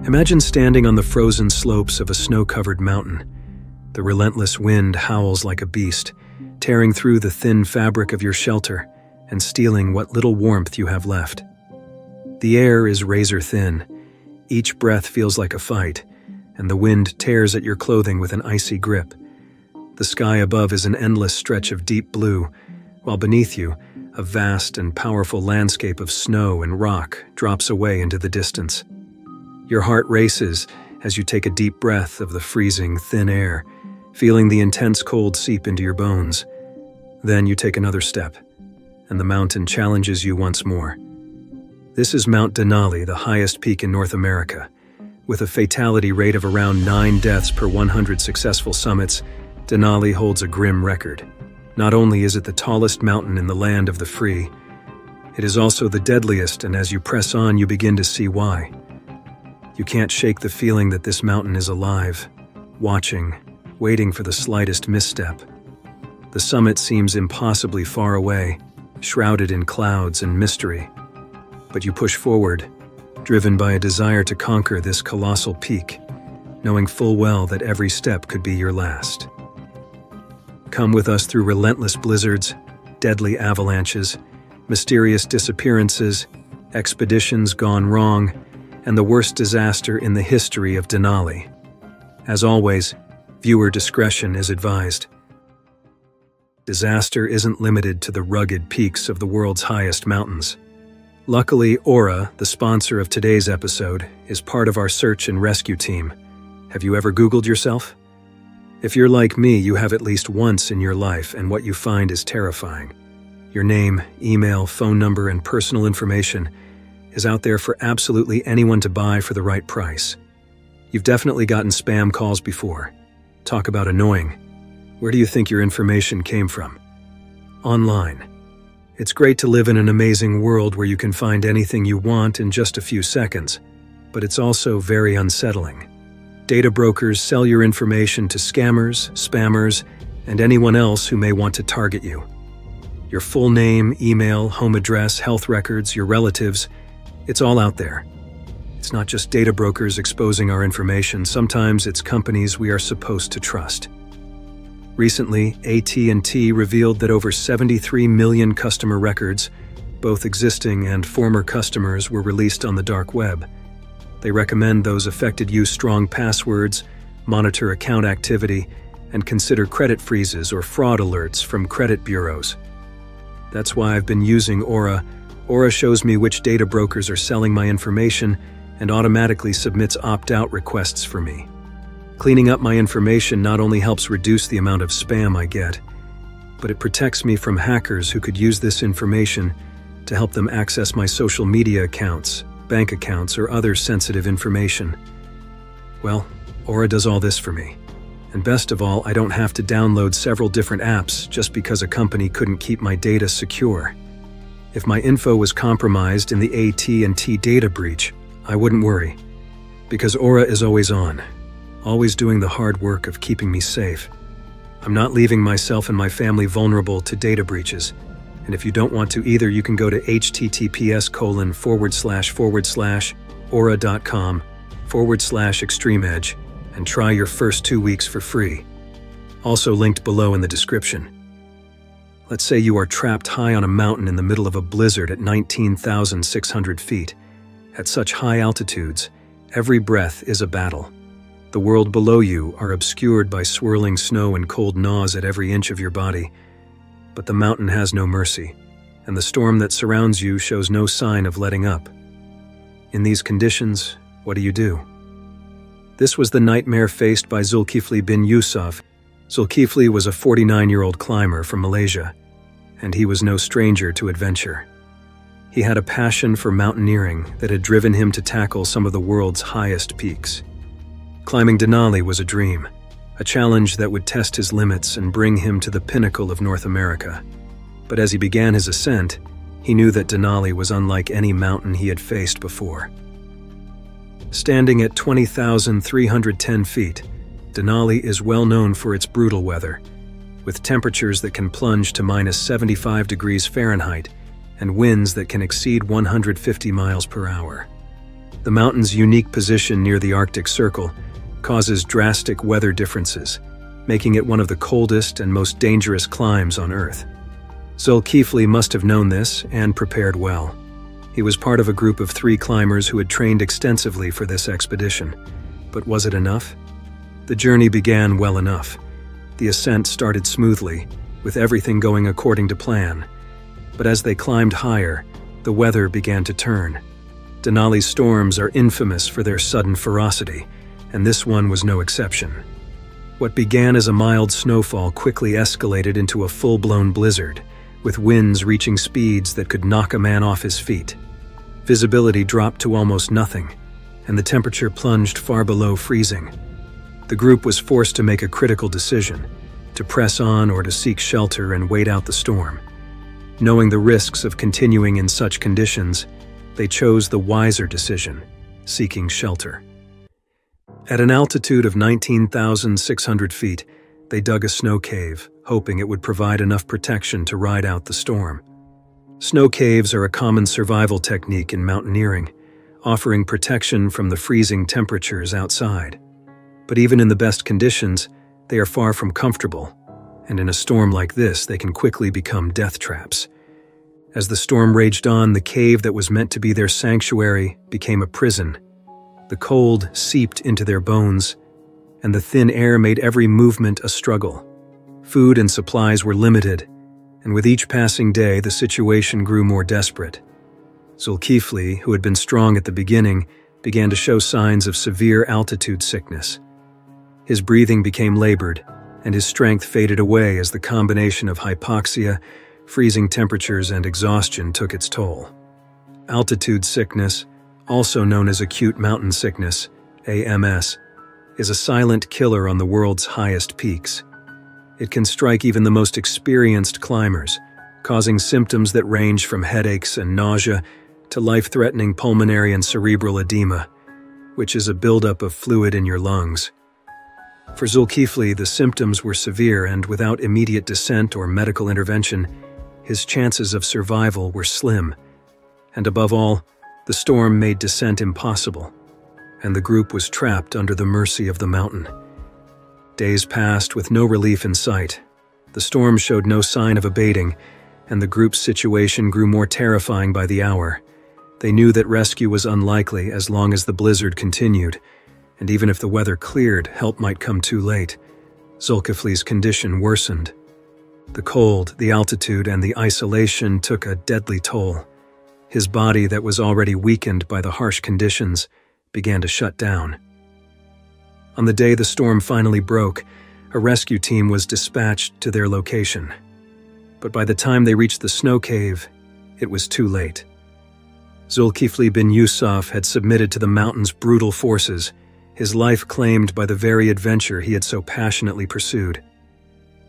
Imagine standing on the frozen slopes of a snow-covered mountain. The relentless wind howls like a beast, tearing through the thin fabric of your shelter and stealing what little warmth you have left. The air is razor-thin. Each breath feels like a fight, and the wind tears at your clothing with an icy grip. The sky above is an endless stretch of deep blue, while beneath you, a vast and powerful landscape of snow and rock drops away into the distance. Your heart races as you take a deep breath of the freezing, thin air, feeling the intense cold seep into your bones. Then you take another step, and the mountain challenges you once more. This is Mount Denali, the highest peak in North America. With a fatality rate of around 9 deaths per 100 successful summits, Denali holds a grim record. Not only is it the tallest mountain in the land of the free, it is also the deadliest, and as you press on, you begin to see why. You can't shake the feeling that this mountain is alive, watching, waiting for the slightest misstep. The summit seems impossibly far away, shrouded in clouds and mystery. But you push forward, driven by a desire to conquer this colossal peak, knowing full well that every step could be your last. Come with us through relentless blizzards, deadly avalanches, mysterious disappearances, expeditions gone wrong, and the worst disaster in the history of Denali. As always, viewer discretion is advised. Disaster isn't limited to the rugged peaks of the world's highest mountains. Luckily, Aura, the sponsor of today's episode, is part of our search and rescue team. Have you ever Googled yourself? If you're like me, you have at least once in your life, and what you find is terrifying. Your name, email, phone number, and personal information is out there for absolutely anyone to buy for the right price. You've definitely gotten spam calls before. Talk about annoying. Where do you think your information came from? Online. It's great to live in an amazing world where you can find anything you want in just a few seconds, but it's also very unsettling. Data brokers sell your information to scammers, spammers, and anyone else who may want to target you. Your full name, email, home address, health records, your relatives, it's all out there. It's not just data brokers exposing our information, sometimes it's companies we are supposed to trust. Recently, AT&T revealed that over 73 million customer records, both existing and former customers, were released on the dark web. They recommend those affected use strong passwords, monitor account activity, and consider credit freezes or fraud alerts from credit bureaus. That's why I've been using Aura. Aura shows me which data brokers are selling my information and automatically submits opt-out requests for me. Cleaning up my information not only helps reduce the amount of spam I get, but it protects me from hackers who could use this information to help them access my social media accounts, bank accounts, or other sensitive information. Well, Aura does all this for me. And best of all, I don't have to download several different apps just because a company couldn't keep my data secure. If my info was compromised in the AT&T data breach, I wouldn't worry, because Aura is always on, always doing the hard work of keeping me safe. I'm not leaving myself and my family vulnerable to data breaches, and if you don't want to either, you can go to https://aura.com/extremeedge and try your first 2 weeks for free. Also linked below in the description. Let's say you are trapped high on a mountain in the middle of a blizzard at 19,600 feet. At such high altitudes, every breath is a battle. The world below you are obscured by swirling snow and cold gnaws at every inch of your body. But the mountain has no mercy, and the storm that surrounds you shows no sign of letting up. In these conditions, what do? This was the nightmare faced by Zulkifli bin Yusuf. Zulkifli was a 49-year-old climber from Malaysia, and he was no stranger to adventure. He had a passion for mountaineering that had driven him to tackle some of the world's highest peaks. Climbing Denali was a dream, a challenge that would test his limits and bring him to the pinnacle of North America. But as he began his ascent, he knew that Denali was unlike any mountain he had faced before. Standing at 20,310 feet, Denali is well known for its brutal weather, with temperatures that can plunge to -75 degrees Fahrenheit and winds that can exceed 150 miles per hour. The mountain's unique position near the Arctic Circle causes drastic weather differences, making it one of the coldest and most dangerous climbs on Earth. Zulkifli must have known this and prepared well. He was part of a group of 3 climbers who had trained extensively for this expedition. But was it enough? The journey began well enough. The ascent started smoothly, with everything going according to plan. But as they climbed higher, the weather began to turn. Denali's storms are infamous for their sudden ferocity, and this one was no exception. What began as a mild snowfall quickly escalated into a full-blown blizzard, with winds reaching speeds that could knock a man off his feet. Visibility dropped to almost nothing, and the temperature plunged far below freezing. The group was forced to make a critical decision, to press on or to seek shelter and wait out the storm. Knowing the risks of continuing in such conditions, they chose the wiser decision, seeking shelter. At an altitude of 19,600 feet, they dug a snow cave, hoping it would provide enough protection to ride out the storm. Snow caves are a common survival technique in mountaineering, offering protection from the freezing temperatures outside. But even in the best conditions, they are far from comfortable, and in a storm like this, they can quickly become death traps. As the storm raged on, the cave that was meant to be their sanctuary became a prison. The cold seeped into their bones, and the thin air made every movement a struggle. Food and supplies were limited, and with each passing day, the situation grew more desperate. Zulkifli, who had been strong at the beginning, began to show signs of severe altitude sickness. His breathing became labored, and his strength faded away as the combination of hypoxia, freezing temperatures, and exhaustion took its toll. Altitude sickness, also known as acute mountain sickness, AMS, is a silent killer on the world's highest peaks. It can strike even the most experienced climbers, causing symptoms that range from headaches and nausea to life-threatening pulmonary and cerebral edema, which is a buildup of fluid in your lungs. For Zulkifli, the symptoms were severe, and without immediate descent or medical intervention, his chances of survival were slim. And above all, the storm made descent impossible, and the group was trapped under the mercy of the mountain. Days passed with no relief in sight. The storm showed no sign of abating, and the group's situation grew more terrifying by the hour. They knew that rescue was unlikely as long as the blizzard continued, and even if the weather cleared, help might come too late. Zulkifli's condition worsened. The cold, the altitude, and the isolation took a deadly toll. His body, that was already weakened by the harsh conditions, began to shut down. On the day the storm finally broke, a rescue team was dispatched to their location. But by the time they reached the snow cave, it was too late. Zulkifli bin Yusuf had submitted to the mountain's brutal forces, his life claimed by the very adventure he had so passionately pursued.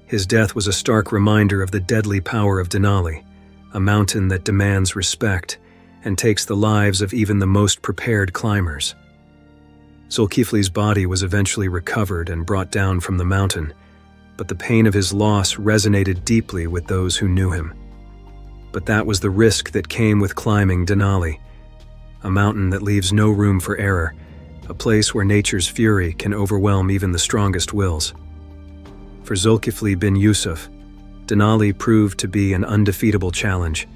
His death was a stark reminder of the deadly power of Denali, a mountain that demands respect and takes the lives of even the most prepared climbers. Zulkifli's body was eventually recovered and brought down from the mountain, but the pain of his loss resonated deeply with those who knew him. But that was the risk that came with climbing Denali, a mountain that leaves no room for error, a place where nature's fury can overwhelm even the strongest wills. For Zulkifli bin Yusuf, Denali proved to be an undefeatable challenge,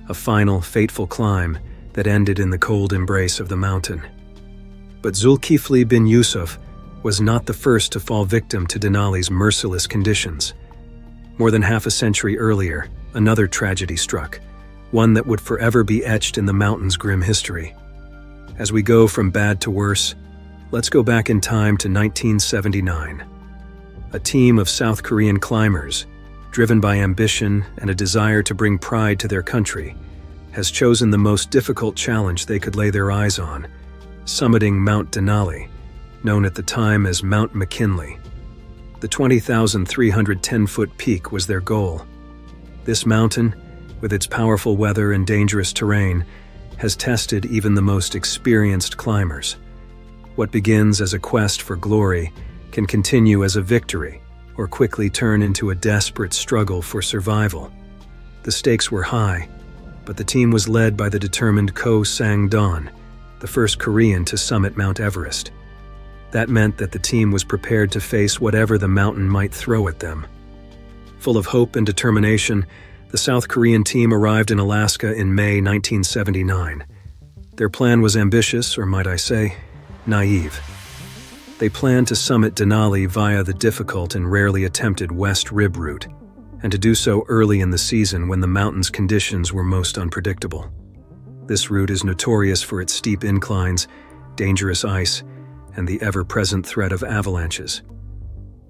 a final, fateful climb that ended in the cold embrace of the mountain. But Zulkifli bin Yusuf was not the first to fall victim to Denali's merciless conditions. More than half a century earlier, another tragedy struck, one that would forever be etched in the mountain's grim history. As we go from bad to worse, let's go back in time to 1979. A team of South Korean climbers, driven by ambition and a desire to bring pride to their country, has chosen the most difficult challenge they could lay their eyes on, summiting Mount Denali, known at the time as Mount McKinley. The 20,310-foot peak was their goal. This mountain, with its powerful weather and dangerous terrain, has tested even the most experienced climbers. What begins as a quest for glory can continue as a victory or quickly turn into a desperate struggle for survival. The stakes were high, but the team was led by the determined Ko Sang-don, the first Korean to summit Mount Everest. That meant that the team was prepared to face whatever the mountain might throw at them. Full of hope and determination, the South Korean team arrived in Alaska in May 1979. Their plan was ambitious, or might I say, naive. They planned to summit Denali via the difficult and rarely attempted West Rib route, and to do so early in the season when the mountain's conditions were most unpredictable. This route is notorious for its steep inclines, dangerous ice, and the ever-present threat of avalanches.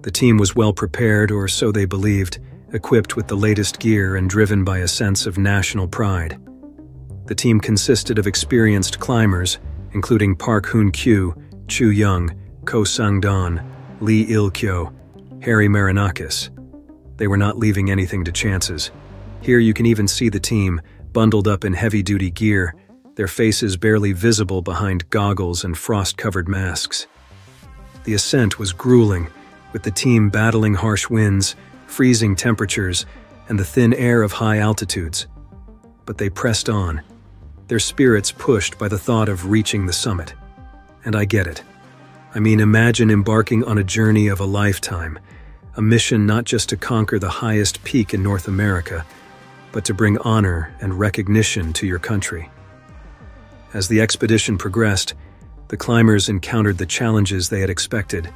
The team was well prepared, or so they believed, equipped with the latest gear and driven by a sense of national pride. The team consisted of experienced climbers, including Park Hoon-kyu, Chu Young, Ko Sang-don, Lee Il-kyo, Harry Marinakis. They were not leaving anything to chances. Here you can even see the team, bundled up in heavy-duty gear, their faces barely visible behind goggles and frost-covered masks. The ascent was grueling, with the team battling harsh winds, freezing temperatures, and the thin air of high altitudes. But they pressed on, their spirits pushed by the thought of reaching the summit. And I get it. I mean, imagine embarking on a journey of a lifetime, a mission not just to conquer the highest peak in North America, but to bring honor and recognition to your country. As the expedition progressed, the climbers encountered the challenges they had expected,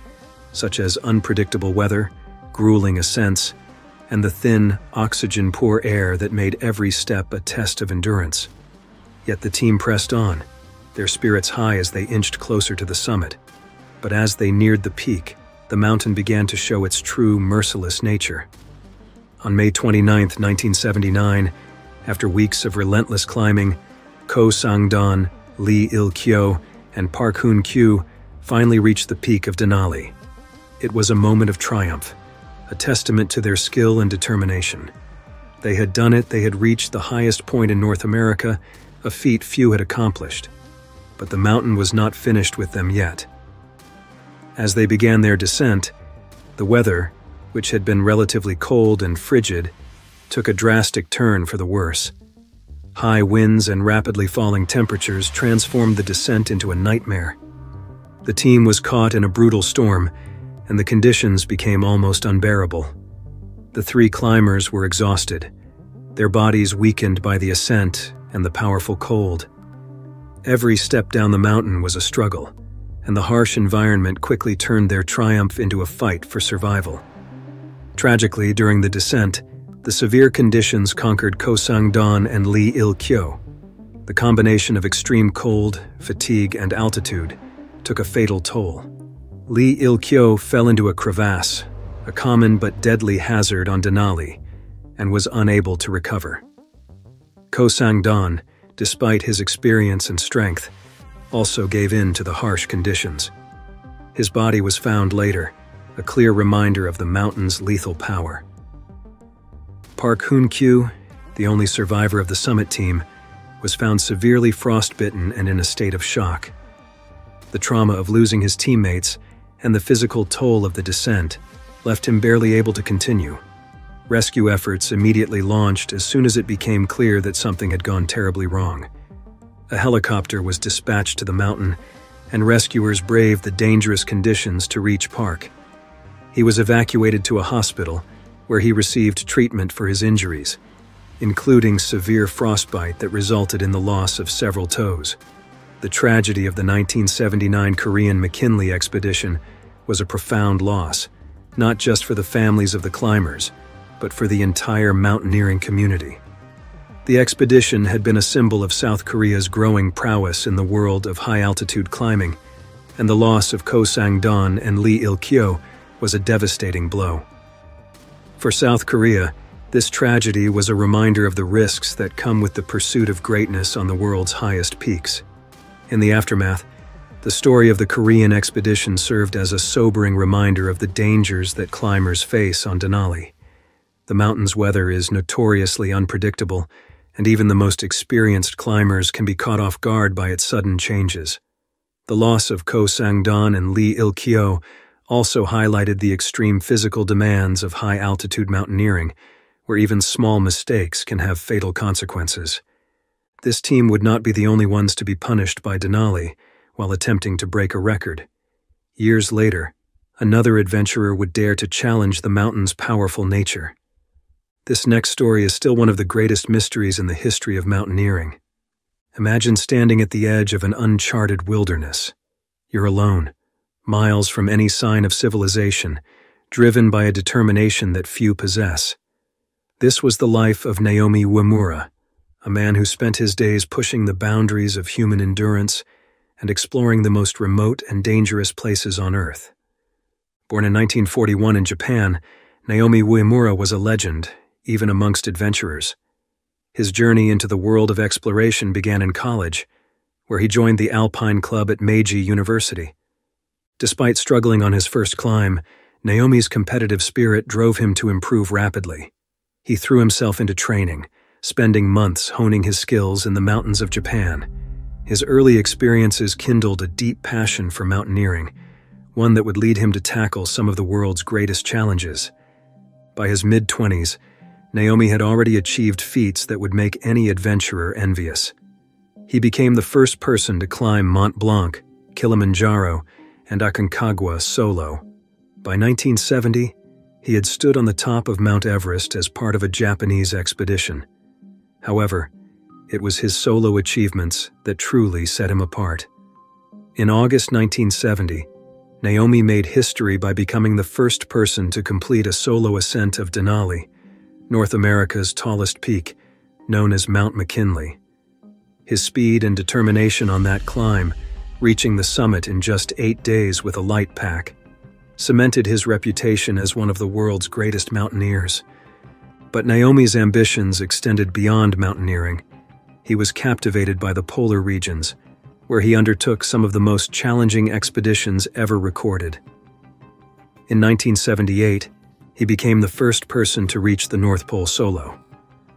such as unpredictable weather, grueling ascents, and the thin, oxygen-poor air that made every step a test of endurance. Yet the team pressed on, their spirits high as they inched closer to the summit. But as they neared the peak, the mountain began to show its true, merciless nature. On May 29, 1979, after weeks of relentless climbing, Ko Sang-don, Lee Il-kyo, and Park Hoon-kyu finally reached the peak of Denali. It was a moment of triumph, a testament to their skill and determination. They had done it, they had reached the highest point in North America, a feat few had accomplished. But the mountain was not finished with them yet. As they began their descent, the weather, which had been relatively cold and frigid, took a drastic turn for the worse. High winds and rapidly falling temperatures transformed the descent into a nightmare. The team was caught in a brutal storm, and the conditions became almost unbearable. The three climbers were exhausted, their bodies weakened by the ascent and the powerful cold. Every step down the mountain was a struggle, and the harsh environment quickly turned their triumph into a fight for survival. Tragically, during the descent, the severe conditions conquered Ko Sang-don and Lee Il-kyo. The combination of extreme cold, fatigue, and altitude took a fatal toll. Lee Il-kyo fell into a crevasse, a common but deadly hazard on Denali, and was unable to recover. Ko Sang-don, despite his experience and strength, also gave in to the harsh conditions. His body was found later, a clear reminder of the mountain's lethal power. Park Hoon-kyu, the only survivor of the summit team, was found severely frostbitten and in a state of shock. The trauma of losing his teammates and the physical toll of the descent left him barely able to continue. Rescue efforts immediately launched as soon as it became clear that something had gone terribly wrong. A helicopter was dispatched to the mountain, and rescuers braved the dangerous conditions to reach Park. He was evacuated to a hospital, where he received treatment for his injuries, including severe frostbite that resulted in the loss of several toes. The tragedy of the 1979 Korean McKinley expedition was a profound loss, not just for the families of the climbers, but for the entire mountaineering community. The expedition had been a symbol of South Korea's growing prowess in the world of high-altitude climbing, and the loss of Ko Sang-don and Lee Il-kyo was a devastating blow. For South Korea, this tragedy was a reminder of the risks that come with the pursuit of greatness on the world's highest peaks. In the aftermath, the story of the Korean expedition served as a sobering reminder of the dangers that climbers face on Denali. The mountain's weather is notoriously unpredictable, and even the most experienced climbers can be caught off guard by its sudden changes. The loss of Ko Sang-don and Lee Il-kyo also highlighted the extreme physical demands of high-altitude mountaineering, where even small mistakes can have fatal consequences. This team would not be the only ones to be punished by Denali while attempting to break a record. Years later, another adventurer would dare to challenge the mountain's powerful nature. This next story is still one of the greatest mysteries in the history of mountaineering. Imagine standing at the edge of an uncharted wilderness. You're alone, miles from any sign of civilization, driven by a determination that few possess. This was the life of Naomi Wura, a man who spent his days pushing the boundaries of human endurance and exploring the most remote and dangerous places on Earth. Born in 1941 in Japan, Naomi Wura was a legend, even amongst adventurers. His journey into the world of exploration began in college, where he joined the Alpine Club at Meiji University. Despite struggling on his first climb, Naomi's competitive spirit drove him to improve rapidly. He threw himself into training, spending months honing his skills in the mountains of Japan. His early experiences kindled a deep passion for mountaineering, one that would lead him to tackle some of the world's greatest challenges. By his mid-20s, Naomi had already achieved feats that would make any adventurer envious. He became the first person to climb Mont Blanc, Kilimanjaro, and Aconcagua solo. By 1970, he had stood on the top of Mount Everest as part of a Japanese expedition. However, it was his solo achievements that truly set him apart. In August 1970, Naomi made history by becoming the first person to complete a solo ascent of Denali, North America's tallest peak, known as Mount McKinley. His speed and determination on that climb, reaching the summit in just 8 days with a light pack, cemented his reputation as one of the world's greatest mountaineers. But Naomi's ambitions extended beyond mountaineering. He was captivated by the polar regions, where he undertook some of the most challenging expeditions ever recorded. In 1978, he became the first person to reach the North Pole solo,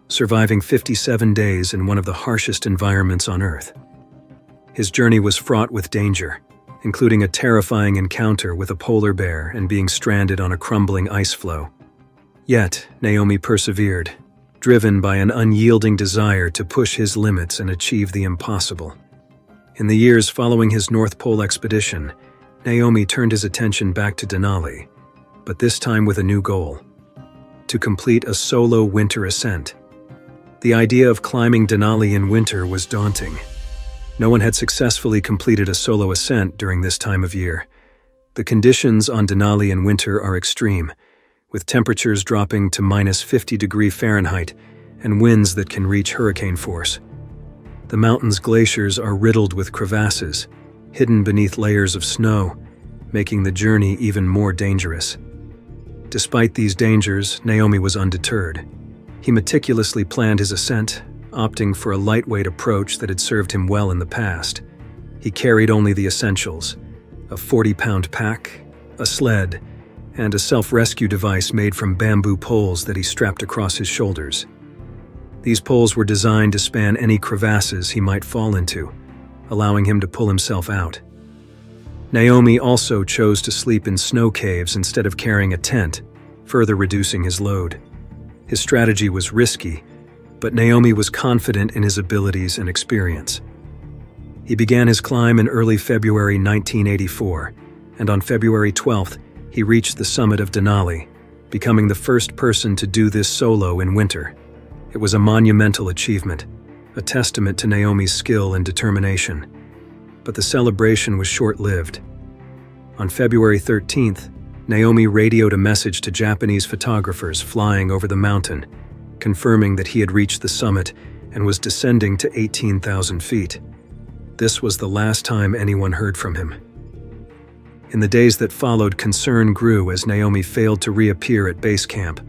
surviving 57 days in one of the harshest environments on Earth. His journey was fraught with danger, including a terrifying encounter with a polar bear and being stranded on a crumbling ice floe. Yet, Naomi persevered, driven by an unyielding desire to push his limits and achieve the impossible. In the years following his North Pole expedition, Naomi turned his attention back to Denali, but this time with a new goal: to complete a solo winter ascent. The idea of climbing Denali in winter was daunting. No one had successfully completed a solo ascent during this time of year. The conditions on Denali in winter are extreme, with temperatures dropping to -50°F and winds that can reach hurricane force. The mountain's glaciers are riddled with crevasses, hidden beneath layers of snow, making the journey even more dangerous. Despite these dangers, Naomi was undeterred. He meticulously planned his ascent, opting for a lightweight approach that had served him well in the past. He carried only the essentials: a 40-pound pack, a sled, and a self-rescue device made from bamboo poles that he strapped across his shoulders. These poles were designed to span any crevasses he might fall into, allowing him to pull himself out. Naomi also chose to sleep in snow caves instead of carrying a tent, further reducing his load. His strategy was risky, but Naomi was confident in his abilities and experience. He began his climb in early February 1984, and on February 12th, he reached the summit of Denali, becoming the first person to do this solo in winter. It was a monumental achievement, a testament to Naomi's skill and determination. But the celebration was short-lived. On February 13th, Naomi radioed a message to Japanese photographers flying over the mountain, confirming that he had reached the summit and was descending to 18,000 feet. This was the last time anyone heard from him. In the days that followed, concern grew as Naomi failed to reappear at base camp.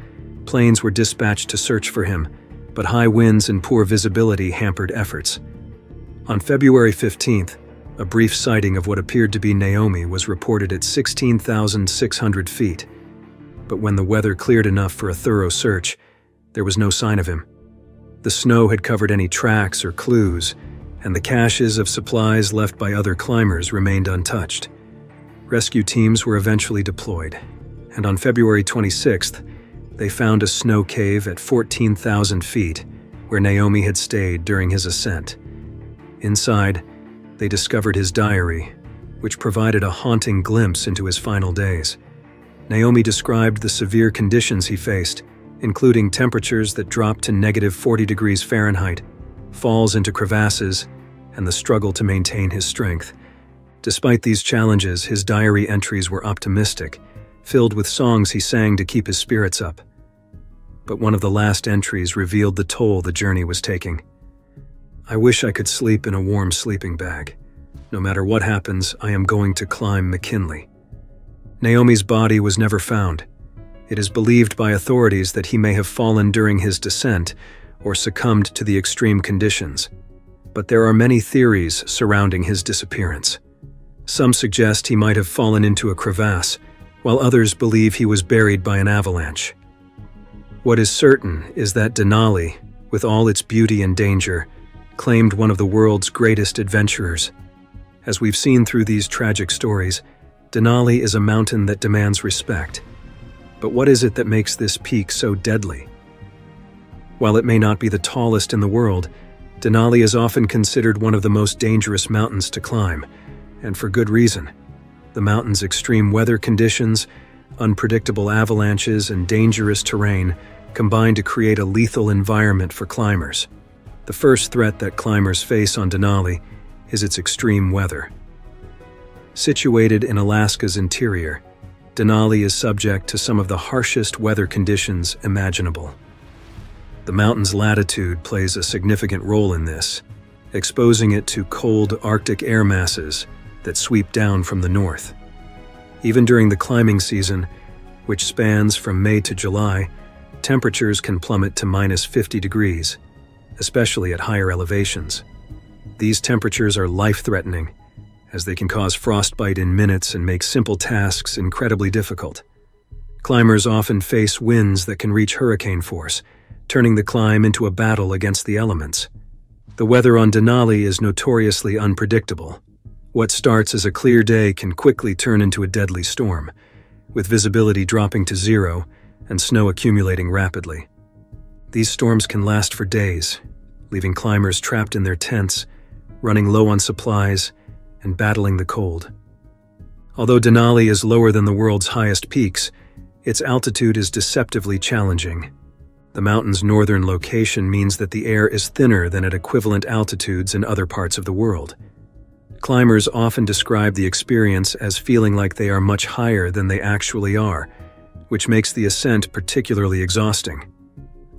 Planes were dispatched to search for him, but high winds and poor visibility hampered efforts. On February 15th, a brief sighting of what appeared to be Naomi was reported at 16,600 feet. But when the weather cleared enough for a thorough search, there was no sign of him. The snow had covered any tracks or clues, and the caches of supplies left by other climbers remained untouched. Rescue teams were eventually deployed, and on February 26th, they found a snow cave at 14,000 feet, where Naomi had stayed during his ascent. Inside, they discovered his diary, which provided a haunting glimpse into his final days. Naomi described the severe conditions he faced, including temperatures that dropped to -40 degrees Fahrenheit, falls into crevasses, and the struggle to maintain his strength. Despite these challenges, his diary entries were optimistic, filled with songs he sang to keep his spirits up. But one of the last entries revealed the toll the journey was taking. "I wish I could sleep in a warm sleeping bag. No matter what happens, I am going to climb McKinley." Naomi's body was never found. It is believed by authorities that he may have fallen during his descent or succumbed to the extreme conditions. But there are many theories surrounding his disappearance. Some suggest he might have fallen into a crevasse, while others believe he was buried by an avalanche. What is certain is that Denali, with all its beauty and danger, claimed one of the world's greatest adventurers. As we've seen through these tragic stories, Denali is a mountain that demands respect. But what is it that makes this peak so deadly? While it may not be the tallest in the world, Denali is often considered one of the most dangerous mountains to climb, and for good reason. The mountain's extreme weather conditions, unpredictable avalanches, and dangerous terrain combine to create a lethal environment for climbers. The first threat that climbers face on Denali is its extreme weather. Situated in Alaska's interior, Denali is subject to some of the harshest weather conditions imaginable. The mountain's latitude plays a significant role in this, exposing it to cold Arctic air masses that sweep down from the north. Even during the climbing season, which spans from May to July, temperatures can plummet to -50 degrees, especially at higher elevations. These temperatures are life-threatening, as they can cause frostbite in minutes and make simple tasks incredibly difficult. Climbers often face winds that can reach hurricane force, turning the climb into a battle against the elements. The weather on Denali is notoriously unpredictable. What starts as a clear day can quickly turn into a deadly storm, with visibility dropping to zero and snow accumulating rapidly. These storms can last for days, leaving climbers trapped in their tents, running low on supplies, and battling the cold. Although Denali is lower than the world's highest peaks, its altitude is deceptively challenging. The mountain's northern location means that the air is thinner than at equivalent altitudes in other parts of the world. Climbers often describe the experience as feeling like they are much higher than they actually are, which makes the ascent particularly exhausting.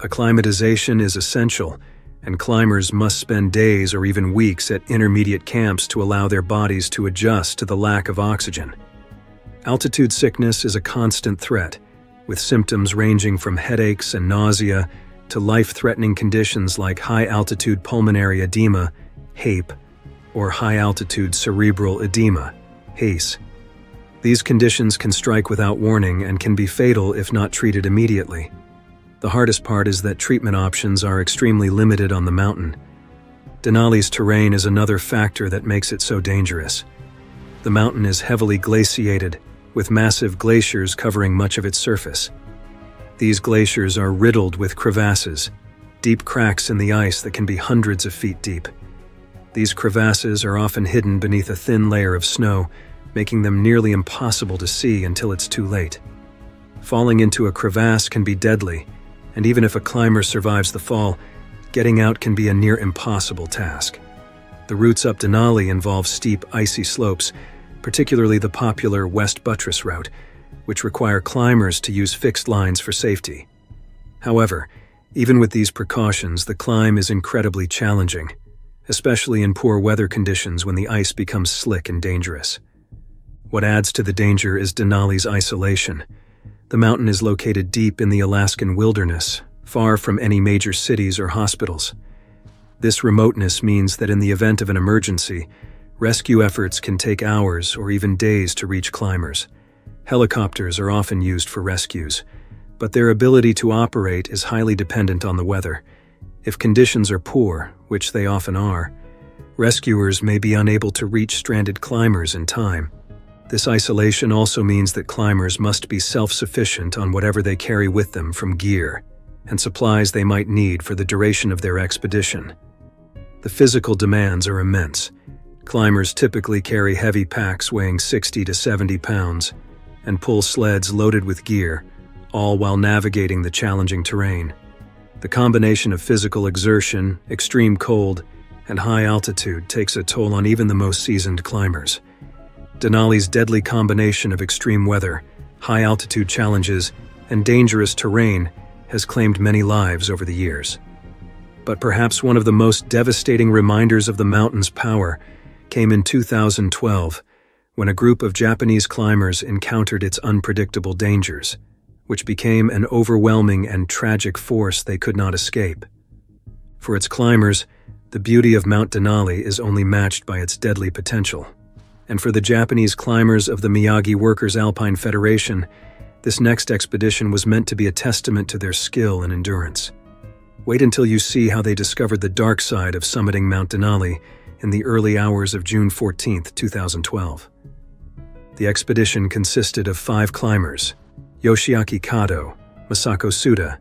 Acclimatization is essential, and climbers must spend days or even weeks at intermediate camps to allow their bodies to adjust to the lack of oxygen. Altitude sickness is a constant threat, with symptoms ranging from headaches and nausea to life-threatening conditions like high-altitude pulmonary edema, HAPE, or high-altitude cerebral edema, HACE. These conditions can strike without warning and can be fatal if not treated immediately. The hardest part is that treatment options are extremely limited on the mountain. Denali's terrain is another factor that makes it so dangerous. The mountain is heavily glaciated, with massive glaciers covering much of its surface. These glaciers are riddled with crevasses, deep cracks in the ice that can be hundreds of feet deep. These crevasses are often hidden beneath a thin layer of snow, making them nearly impossible to see until it's too late. Falling into a crevasse can be deadly, and even if a climber survives the fall, getting out can be a near impossible task. The routes up Denali involve steep, icy slopes, particularly the popular West Buttress route, which require climbers to use fixed lines for safety. However, even with these precautions, the climb is incredibly challenging, especially in poor weather conditions when the ice becomes slick and dangerous. What adds to the danger is Denali's isolation. The mountain is located deep in the Alaskan wilderness, far from any major cities or hospitals. This remoteness means that in the event of an emergency, rescue efforts can take hours or even days to reach climbers. Helicopters are often used for rescues, but their ability to operate is highly dependent on the weather. If conditions are poor, which they often are, rescuers may be unable to reach stranded climbers in time. This isolation also means that climbers must be self-sufficient on whatever they carry with them from gear. and supplies they might need for the duration of their expedition. The physical demands are immense. Climbers typically carry heavy packs weighing 60 to 70 pounds and pull sleds loaded with gear, all while navigating the challenging terrain. The combination of physical exertion, extreme cold, and high altitude takes a toll on even the most seasoned climbers. Denali's deadly combination of extreme weather, high-altitude challenges, and dangerous terrain has claimed many lives over the years. But perhaps one of the most devastating reminders of the mountain's power came in 2012, when a group of Japanese climbers encountered its unpredictable dangers, which became an overwhelming and tragic force they could not escape. For its climbers, the beauty of Mount Denali is only matched by its deadly potential. And for the Japanese climbers of the Miyagi Workers Alpine Federation, this next expedition was meant to be a testament to their skill and endurance. Wait until you see how they discovered the dark side of summiting Mount Denali in the early hours of June 14, 2012. The expedition consisted of 5 climbers: Yoshiaki Kato, Masako Suda,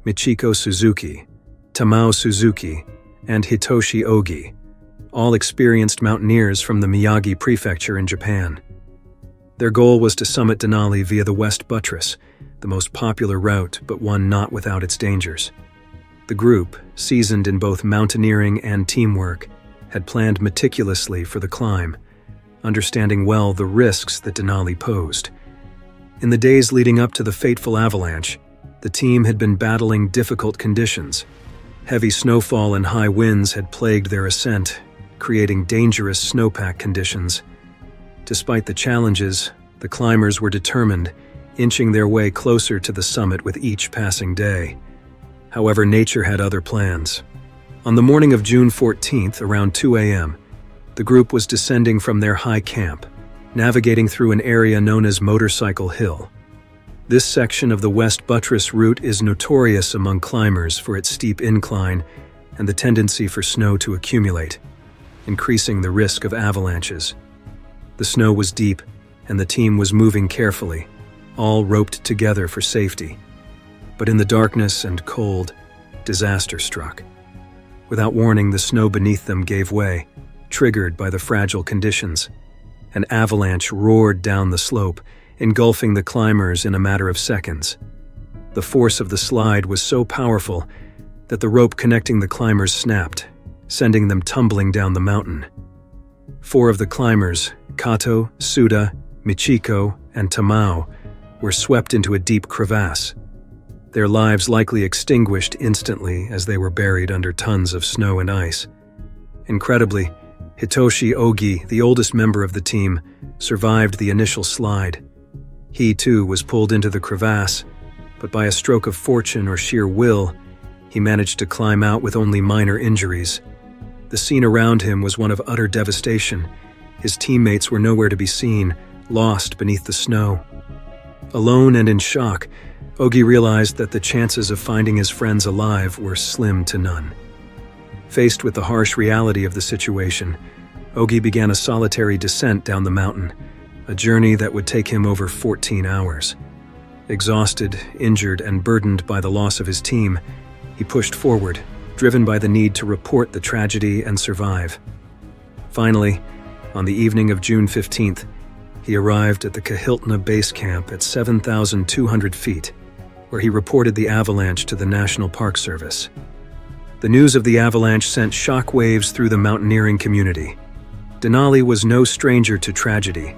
Michiko Suzuki, Tamao Suzuki, and Hitoshi Ogi, all experienced mountaineers from the Miyagi Prefecture in Japan. Their goal was to summit Denali via the West Buttress, the most popular route but one not without its dangers. The group, seasoned in both mountaineering and teamwork, had planned meticulously for the climb, understanding well the risks that Denali posed. In the days leading up to the fateful avalanche, the team had been battling difficult conditions. Heavy snowfall and high winds had plagued their ascent, creating dangerous snowpack conditions. Despite the challenges, the climbers were determined, inching their way closer to the summit with each passing day. However, nature had other plans. On the morning of June 14th, around 2 a.m., the group was descending from their high camp, navigating through an area known as Motorcycle Hill. This section of the West Buttress route is notorious among climbers for its steep incline and the tendency for snow to accumulate, increasing the risk of avalanches. The snow was deep, and the team was moving carefully, all roped together for safety. But in the darkness and cold, disaster struck. Without warning, the snow beneath them gave way, triggered by the fragile conditions. An avalanche roared down the slope, engulfing the climbers in a matter of seconds. The force of the slide was so powerful that the rope connecting the climbers snapped, sending them tumbling down the mountain. 4 of the climbers, Kato, Suda, Michiko, and Tamao, were swept into a deep crevasse, their lives likely extinguished instantly as they were buried under tons of snow and ice. Incredibly, Hitoshi Ogi, the oldest member of the team, survived the initial slide. He too was pulled into the crevasse, but by a stroke of fortune or sheer will, he managed to climb out with only minor injuries. The scene around him was one of utter devastation. His teammates were nowhere to be seen, lost beneath the snow. Alone and in shock, Ogi realized that the chances of finding his friends alive were slim to none. Faced with the harsh reality of the situation, Ogi began a solitary descent down the mountain, a journey that would take him over 14 hours. Exhausted, injured, and burdened by the loss of his team, he pushed forward, driven by the need to report the tragedy and survive. Finally, on the evening of June 15th, he arrived at the Kahiltna base camp at 7,200 feet, where he reported the avalanche to the National Park Service. The news of the avalanche sent shockwaves through the mountaineering community. Denali was no stranger to tragedy,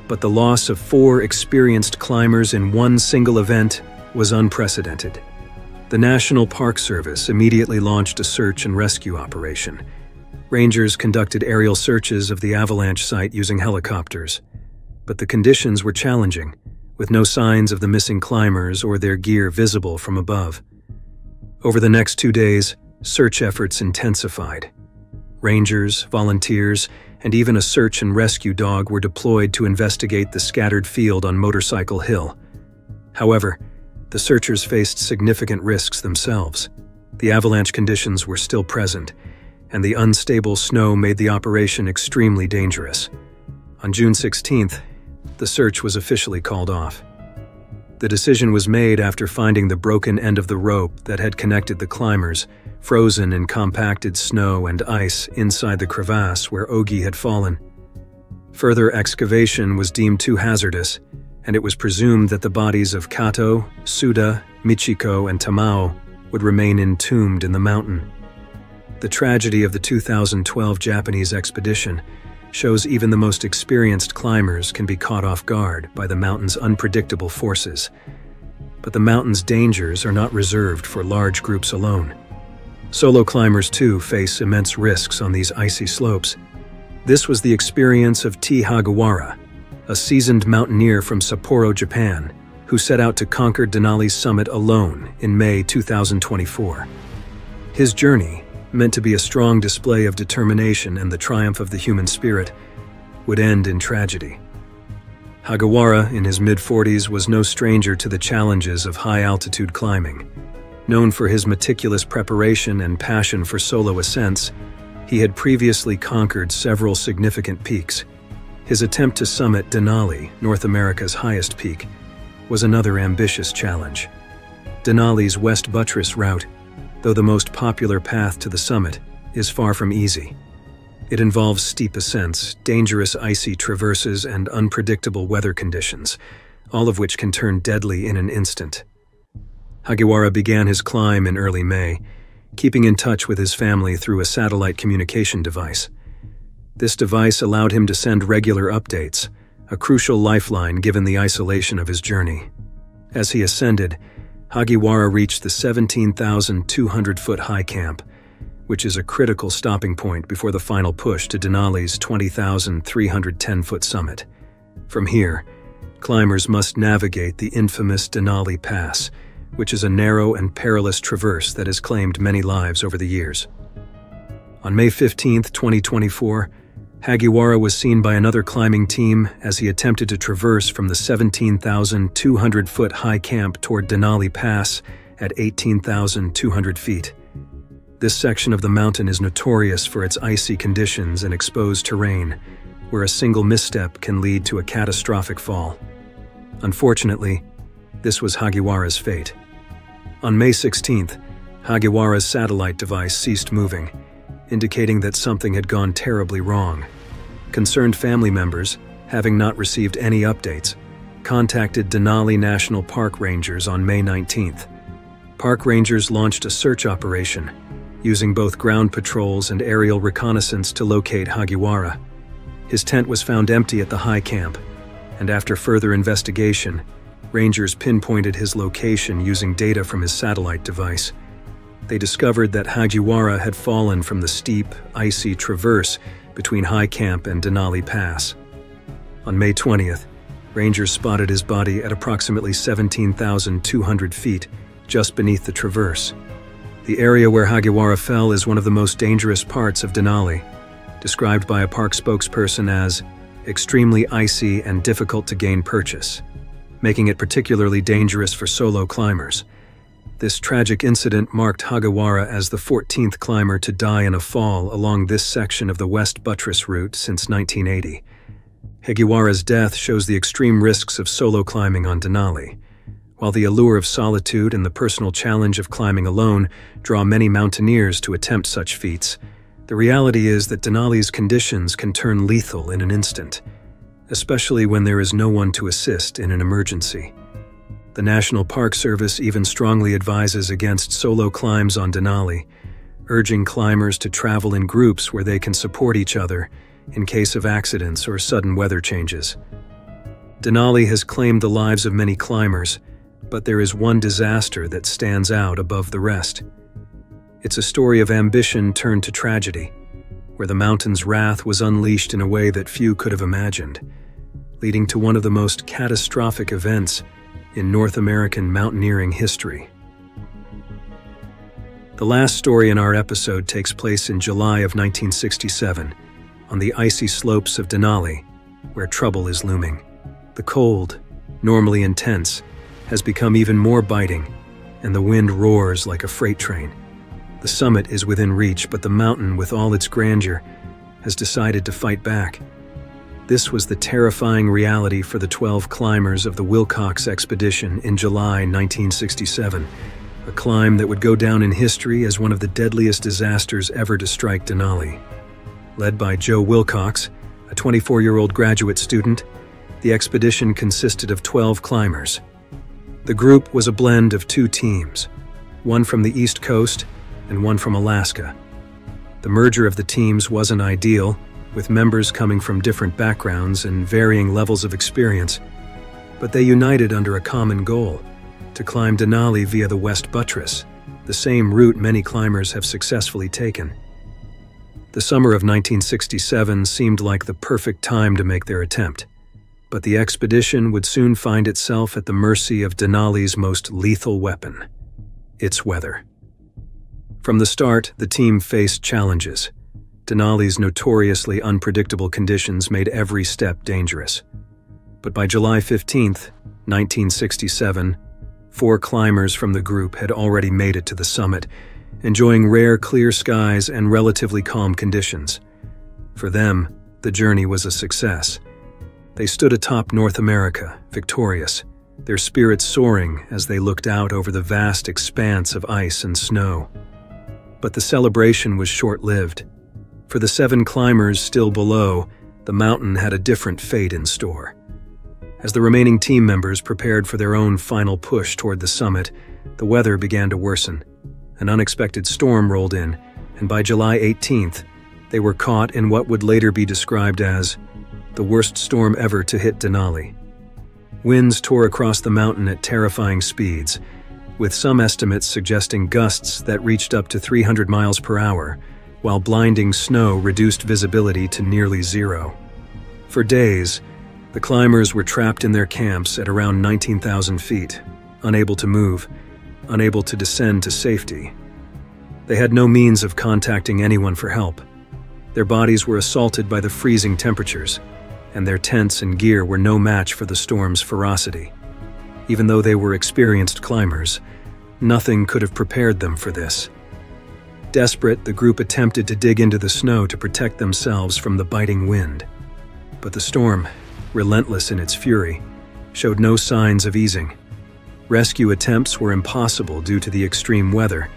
but the loss of 4 experienced climbers in one single event was unprecedented. The National Park Service immediately launched a search and rescue operation. Rangers conducted aerial searches of the avalanche site using helicopters, but the conditions were challenging, with no signs of the missing climbers or their gear visible from above. Over the next 2 days, search efforts intensified. Rangers, volunteers, and even a search and rescue dog were deployed to investigate the scattered field on Motorcycle Hill. However, the searchers faced significant risks themselves. The avalanche conditions were still present, and the unstable snow made the operation extremely dangerous. On June 16th, the search was officially called off. The decision was made after finding the broken end of the rope that had connected the climbers, frozen in compacted snow and ice inside the crevasse where Ogi had fallen. Further excavation was deemed too hazardous, and it was presumed that the bodies of Kato, Suda, Michiko, and Tamao would remain entombed in the mountain. The tragedy of the 2012 Japanese expedition shows even the most experienced climbers can be caught off guard by the mountain's unpredictable forces. But the mountain's dangers are not reserved for large groups alone. Solo climbers, too, face immense risks on these icy slopes. This was the experience of T. Hagiwara, a seasoned mountaineer from Sapporo, Japan, who set out to conquer Denali's summit alone in May 2024. His journey, meant to be a strong display of determination and the triumph of the human spirit, would end in tragedy. Hagiwara, in his mid-40s, was no stranger to the challenges of high-altitude climbing. Known for his meticulous preparation and passion for solo ascents, he had previously conquered several significant peaks. His attempt to summit Denali, North America's highest peak, was another ambitious challenge. Denali's West Buttress route, though the most popular path to the summit, is far from easy. It involves steep ascents, dangerous icy traverses, and unpredictable weather conditions, all of which can turn deadly in an instant. Hagiwara began his climb in early May, keeping in touch with his family through a satellite communication device. This device allowed him to send regular updates, a crucial lifeline given the isolation of his journey. As he ascended, Hagiwara reached the 17,200-foot high camp, which is a critical stopping point before the final push to Denali's 20,310-foot summit. From here, climbers must navigate the infamous Denali Pass, which is a narrow and perilous traverse that has claimed many lives over the years. On May 15, 2024, Hagiwara was seen by another climbing team as he attempted to traverse from the 17,200-foot high camp toward Denali Pass at 18,200 feet. This section of the mountain is notorious for its icy conditions and exposed terrain, where a single misstep can lead to a catastrophic fall. Unfortunately, this was Hagiwara's fate. On May 16th, Hagiwara's satellite device ceased moving, indicating that something had gone terribly wrong. Concerned family members, having not received any updates, contacted Denali National Park rangers on May 19th. Park rangers launched a search operation, using both ground patrols and aerial reconnaissance to locate Hagiwara. His tent was found empty at the high camp, and after further investigation, rangers pinpointed his location using data from his satellite device. They discovered that Hagiwara had fallen from the steep, icy traverse between High Camp and Denali Pass. On May 20th, rangers spotted his body at approximately 17,200 feet, just beneath the traverse. The area where Hagiwara fell is one of the most dangerous parts of Denali, described by a park spokesperson as extremely icy and difficult to gain purchase, making it particularly dangerous for solo climbers. This tragic incident marked Hagiwara as the 14th climber to die in a fall along this section of the West Buttress route since 1980. Hagiwara's death shows the extreme risks of solo climbing on Denali. While the allure of solitude and the personal challenge of climbing alone draw many mountaineers to attempt such feats, the reality is that Denali's conditions can turn lethal in an instant, especially when there is no one to assist in an emergency. The National Park Service even strongly advises against solo climbs on Denali, urging climbers to travel in groups where they can support each other in case of accidents or sudden weather changes. Denali has claimed the lives of many climbers, but there is one disaster that stands out above the rest. It's a story of ambition turned to tragedy, where the mountain's wrath was unleashed in a way that few could have imagined, leading to one of the most catastrophic events in North American mountaineering history. The last story in our episode takes place in July of 1967, on the icy slopes of Denali, where trouble is looming. The cold, normally intense, has become even more biting, and the wind roars like a freight train. The summit is within reach, but the mountain, with all its grandeur, has decided to fight back. This was the terrifying reality for the 12 climbers of the Wilcox expedition in July 1967, a climb that would go down in history as one of the deadliest disasters ever to strike Denali. Led by Joe Wilcox, a 24-year-old graduate student, the expedition consisted of 12 climbers. The group was a blend of two teams, one from the East Coast and one from Alaska. The merger of the teams wasn't ideal, with members coming from different backgrounds and varying levels of experience, but they united under a common goal: to climb Denali via the West Buttress, the same route many climbers have successfully taken. The summer of 1967 seemed like the perfect time to make their attempt, but the expedition would soon find itself at the mercy of Denali's most lethal weapon: its weather. From the start, the team faced challenges. Denali's notoriously unpredictable conditions made every step dangerous. But by July 15, 1967, 4 climbers from the group had already made it to the summit, enjoying rare clear skies and relatively calm conditions. For them, the journey was a success. They stood atop North America, victorious, their spirits soaring as they looked out over the vast expanse of ice and snow. But the celebration was short-lived. For the 7 climbers still below, the mountain had a different fate in store. As the remaining team members prepared for their own final push toward the summit, the weather began to worsen. An unexpected storm rolled in, and by July 18th, they were caught in what would later be described as the worst storm ever to hit Denali. Winds tore across the mountain at terrifying speeds, with some estimates suggesting gusts that reached up to 300 miles per hour, while blinding snow reduced visibility to nearly zero. For days, the climbers were trapped in their camps at around 19,000 feet, unable to move, unable to descend to safety. They had no means of contacting anyone for help. Their bodies were assaulted by the freezing temperatures, and their tents and gear were no match for the storm's ferocity. Even though they were experienced climbers, nothing could have prepared them for this. Desperate, the group attempted to dig into the snow to protect themselves from the biting wind. But the storm, relentless in its fury, showed no signs of easing. Rescue attempts were impossible due to the extreme weather,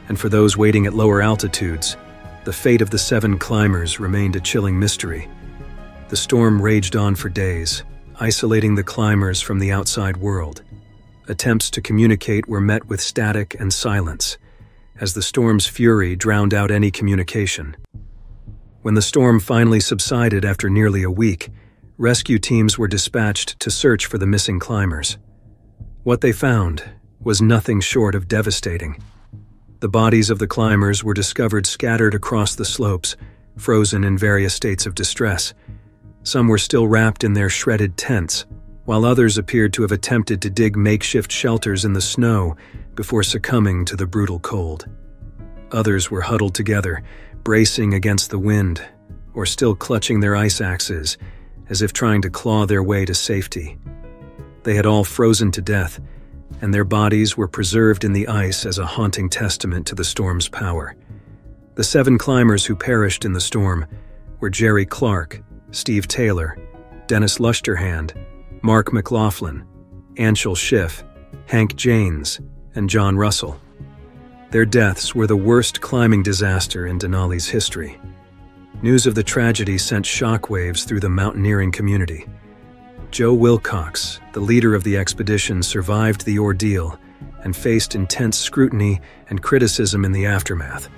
and for those waiting at lower altitudes, the fate of the 7 climbers remained a chilling mystery. The storm raged on for days, isolating the climbers from the outside world. Attempts to communicate were met with static and silence, as the storm's fury drowned out any communication. When the storm finally subsided after nearly a week, rescue teams were dispatched to search for the missing climbers. What they found was nothing short of devastating. The bodies of the climbers were discovered scattered across the slopes, frozen in various states of distress. Some were still wrapped in their shredded tents, while others appeared to have attempted to dig makeshift shelters in the snow before succumbing to the brutal cold. Others were huddled together, bracing against the wind, or still clutching their ice axes, as if trying to claw their way to safety. They had all frozen to death, and their bodies were preserved in the ice as a haunting testament to the storm's power. The 7 climbers who perished in the storm were Jerry Clark, Steve Taylor, Dennis Lushterhand, Mark McLaughlin, Anshel Schiff, Hank Janes, and John Russell. Their deaths were the worst climbing disaster in Denali's history. News of the tragedy sent shockwaves through the mountaineering community. Joe Wilcox, the leader of the expedition, survived the ordeal and faced intense scrutiny and criticism in the aftermath.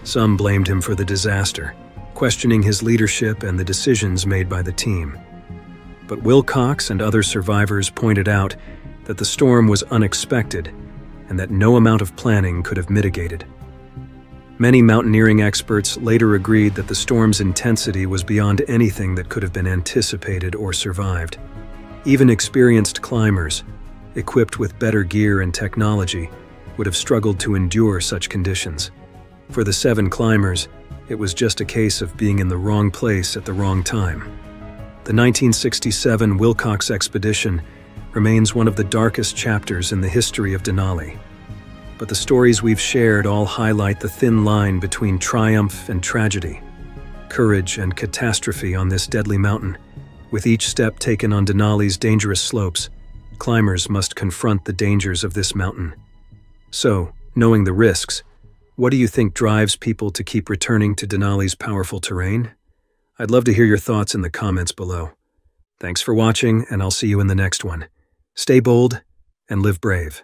Some blamed him for the disaster, questioning his leadership and the decisions made by the team. But Wilcox and other survivors pointed out that the storm was unexpected and that no amount of planning could have mitigated. Many mountaineering experts later agreed that the storm's intensity was beyond anything that could have been anticipated or survived. Even experienced climbers, equipped with better gear and technology, would have struggled to endure such conditions. For the 7 climbers, it was just a case of being in the wrong place at the wrong time. The 1967 Wilcox expedition remains one of the darkest chapters in the history of Denali. But the stories we've shared all highlight the thin line between triumph and tragedy, courage, and catastrophe on this deadly mountain. With each step taken on Denali's dangerous slopes, climbers must confront the dangers of this mountain. So, knowing the risks, what do you think drives people to keep returning to Denali's powerful terrain? I'd love to hear your thoughts in the comments below. Thanks for watching, and I'll see you in the next one. Stay bold and live brave.